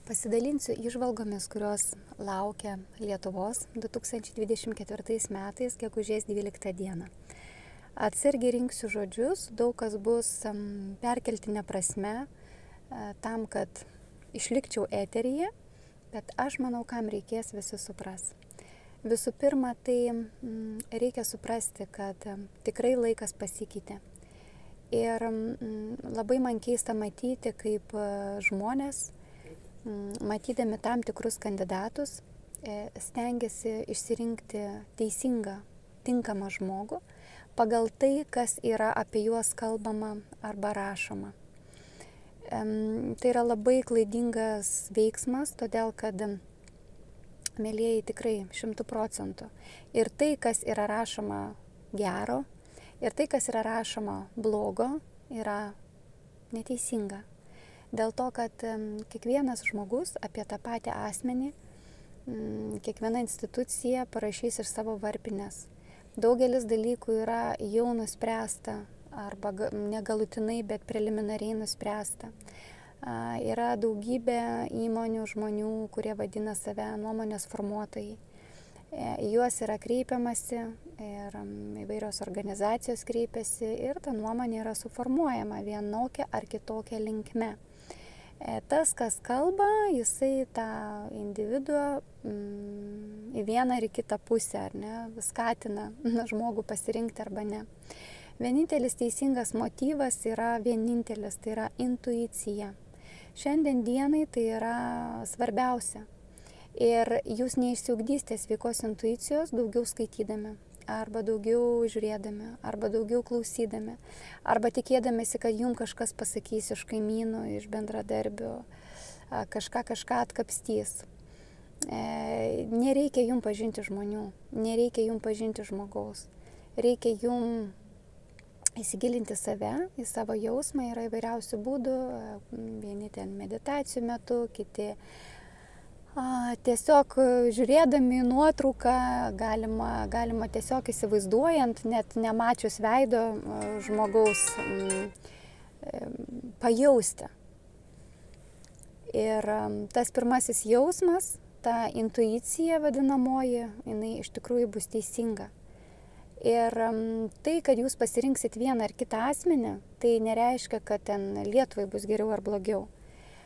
Pasidalinsiu įžvalgomis, kurios laukia Lietuvos 2024 metais, gegužės 12 dieną. Atsargiai rinksiu žodžius, daug kas bus perkeltinė prasme, tam, kad išlikčiau eteryje, bet aš manau, kam reikės, visi supras. Visų pirma, tai reikia suprasti, kad tikrai laikas pasikeitė. Ir labai man keista matyti, kaip žmonės, matydami tam tikrus kandidatus, stengiasi išsirinkti teisingą, tinkamą žmogų pagal tai, kas yra apie juos kalbama arba rašoma. Tai yra labai klaidingas veiksmas, todėl kad, mėlieji, tikrai 100%. Ir tai, kas yra rašoma gero, ir tai, kas yra rašoma blogo, yra neteisinga. Dėl to, kad kiekvienas žmogus apie tą patį asmenį, kiekviena institucija parašys iš savo varpinės. Daugelis dalykų yra jau nuspręsta, arba negalutinai, bet preliminariai nuspręsta. Yra daugybė įmonių žmonių, kurie vadina save nuomonės formuotojai. Į juos yra kreipiamasi ir įvairios organizacijos kreipiasi ir ta nuomonė yra suformuojama vienokia ar kitokia linkme. Tas, kas kalba, jisai tą individuą į vieną ar į kitą pusę, ar ne, skatina žmogų pasirinkti arba ne. Vienintelis teisingas motyvas yra vienintelis, tai yra intuicija. Šiandien dienai tai yra svarbiausia. Ir jūs neišsiugdysite sveikos intuicijos daugiau skaitydami, arba daugiau žiūrėdami, arba daugiau klausydami, arba tikėdamėsi, kad jums kažkas pasakys iš kaimynų, iš bendradarbių, kažką atkapstys. Nereikia jums pažinti žmonių, nereikia jums pažinti žmogaus. Reikia jums įsigilinti save, į savo jausmą, yra įvairiausių būdų, vieni ten meditacijų metu, kiti tiesiog žiūrėdami nuotrauką, galima tiesiog įsivaizduojant, net nemačius veido žmogaus, pajausti. Ir tas pirmasis jausmas, ta intuicija vadinamoji, jinai iš tikrųjų bus teisinga. Ir tai, kad jūs pasirinksit vieną ar kitą asmenį, tai nereiškia, kad ten Lietuvai bus geriau ar blogiau.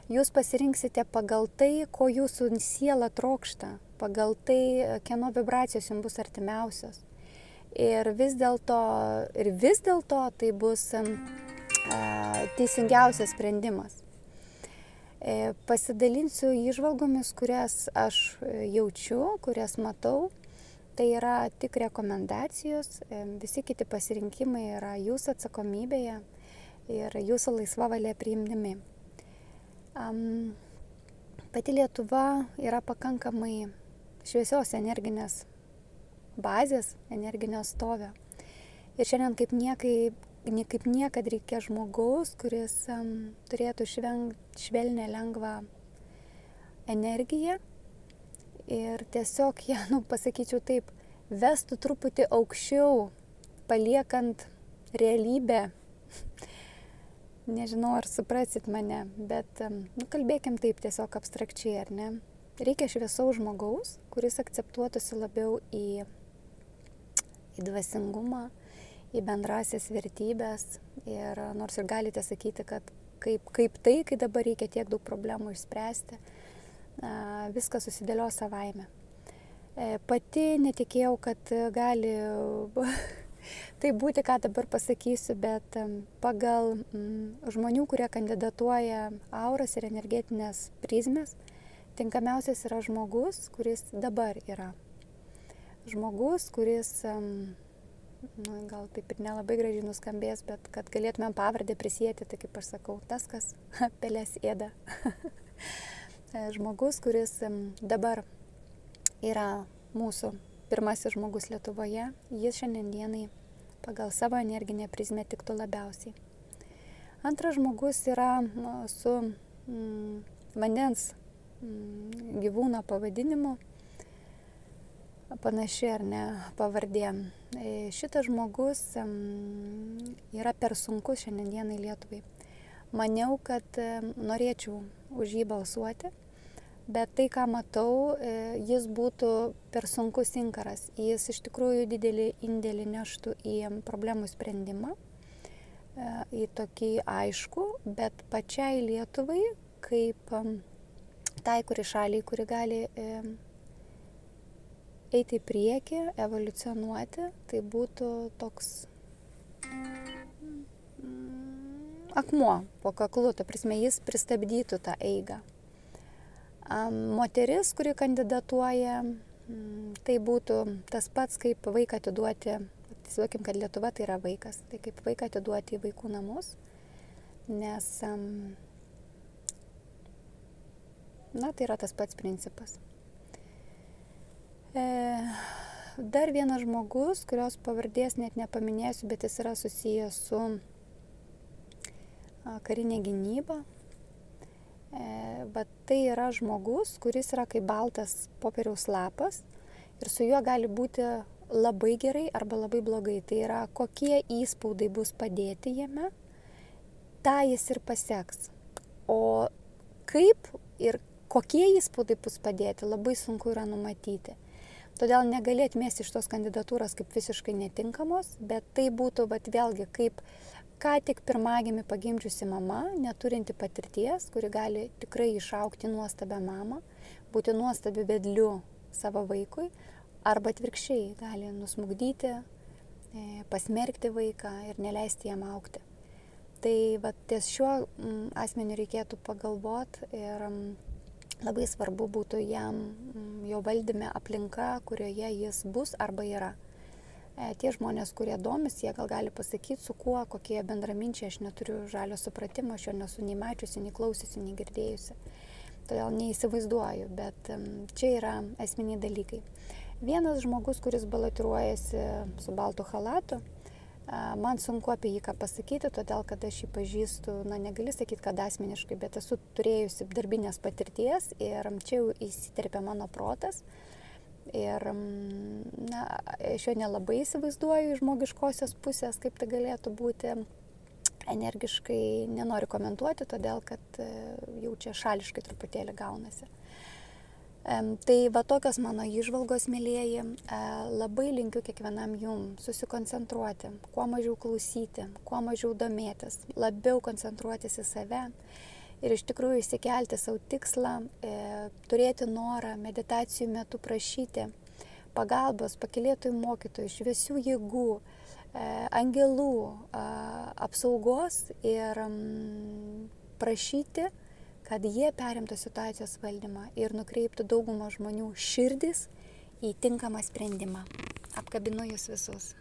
Jūs pasirinksite pagal tai, ko jūsų siela trokšta, pagal tai, kieno vibracijos jums bus artimiausios. Ir vis dėlto tai bus teisingiausias sprendimas. Pasidalinsiu įžvalgomis, kurias aš jaučiu, kurias matau. Tai yra tik rekomendacijos, visi kiti pasirinkimai yra jūsų atsakomybėje ir jūsų laisva valia priimdami. Pati Lietuva yra pakankamai šviesios energinės bazės, energinio stovio. Ir šiandien kaip niekad reikia žmogaus, kuris turėtų švelnę, lengvą energiją ir tiesiog ją, pasakyčiau taip, vestų truputį aukščiau, paliekant realybę. Nežinau, ar suprasit mane, bet kalbėkim taip tiesiog abstrakčiai, ar ne? Reikia šviesaus žmogaus, kuris akceptuotųsi labiau į dvasingumą, į bendrasias vertybės. Ir nors ir galite sakyti, kad kaip tai, kai dabar reikia tiek daug problemų išspręsti, viskas susidėlio savaime. Pati netikėjau, kad gali tai būti, ką dabar pasakysiu, bet pagal žmonių, kurie kandidatuoja auras ir energetinės prizmės, tinkamiausias yra žmogus, kuris dabar yra. Žmogus, kuris, gal taip ir nelabai gražiai nuskambės, bet kad galėtumėm pavardę prisėti, tai kaip aš sakau, tas, kas peles ėda. Žmogus, kuris dabar yra mūsų pirmasis žmogus Lietuvoje, jis šiandien dienai pagal savo energinę prizmę tiktų labiausiai. Antras žmogus yra su vandens gyvūno pavadinimu, panaši ar ne pavardė. Šitas žmogus yra per sunkus šiandien dienai Lietuvai. Maniau, kad norėčiau už jį balsuoti, bet tai, ką matau, jis būtų per sunkus inkaras. Jis iš tikrųjų didelį indėlį neštų į problemų sprendimą, į tokį aišku, bet pačiai Lietuvai, kaip tai, kuri šaliai, kuri gali eiti į priekį, evoliucionuoti, tai būtų toks akmuo po kaklu, ta prasme, jis pristabdytų tą eigą. Moteris, kuri kandidatuoja, tai būtų tas pats, kaip vaiką atiduoti, įsivaizduokim, kad Lietuva tai yra vaikas, tai kaip vaiką atiduoti į vaikų namus, nes, tai yra tas pats principas. Dar vienas žmogus, kurios pavardės net nepaminėsiu, bet jis yra susijęs su karinė gynyba. Bet tai yra žmogus, kuris yra kaip baltas popieriaus lapas ir su juo gali būti labai gerai arba labai blogai. Tai yra, kokie įspaudai bus padėti jame, tą jis ir paseks. O kaip ir kokie įspaudai bus padėti, labai sunku yra numatyti. Todėl negali atmesti iš tos kandidatūros kaip visiškai netinkamos, bet tai būtų vėlgi kaip ką tik pirmagimį pagimdžiusi mama, neturinti patirties, kuri gali tikrai išaugti nuostabią mamą, būti nuostabiu vedliu savo vaikui, arba atvirkščiai gali nusmukdyti, pasmerkti vaiką ir neleisti jam augti. Tai ties šiuo asmeniu reikėtų pagalvoti ir labai svarbu būtų jam jo valdyme aplinka, kurioje jis bus arba yra. Tie žmonės, kurie domis, jie gal gali pasakyti, su kuo, kokie bendraminčiai, aš neturiu žalio supratimo, aš jo nesu nei mačiusi, nei klausiusi, nei girdėjusi. Todėl neįsivaizduoju, bet čia yra esminiai dalykai. Vienas žmogus, kuris balotiruojasi su baltu chalatu, man sunku apie jį ką pasakyti, todėl kad aš jį pažįstu, negali sakyti, kad asmeniškai, bet esu turėjusi darbinės patirties ir čia jau įsiterpia mano protas. Ir aš jo nelabai įsivaizduoju iš žmogiškosios pusės, kaip tai galėtų būti. Energiškai nenoriu komentuoti, todėl kad jau čia šališkai truputėlį gaunasi. Tai tokios mano įžvalgos, mielieji. Labai linkiu kiekvienam jum susikoncentruoti, kuo mažiau klausyti, kuo mažiau domėtis, labiau koncentruotis į save ir iš tikrųjų įsikelti savo tikslą, turėti norą meditacijų metu prašyti pagalbos pakylėtojų mokytojų, šviesių jėgų, angelų apsaugos ir prašyti, kad jie perimtų situacijos valdymą ir nukreiptų daugumą žmonių širdis į tinkamą sprendimą. Apkabinu jūs visus.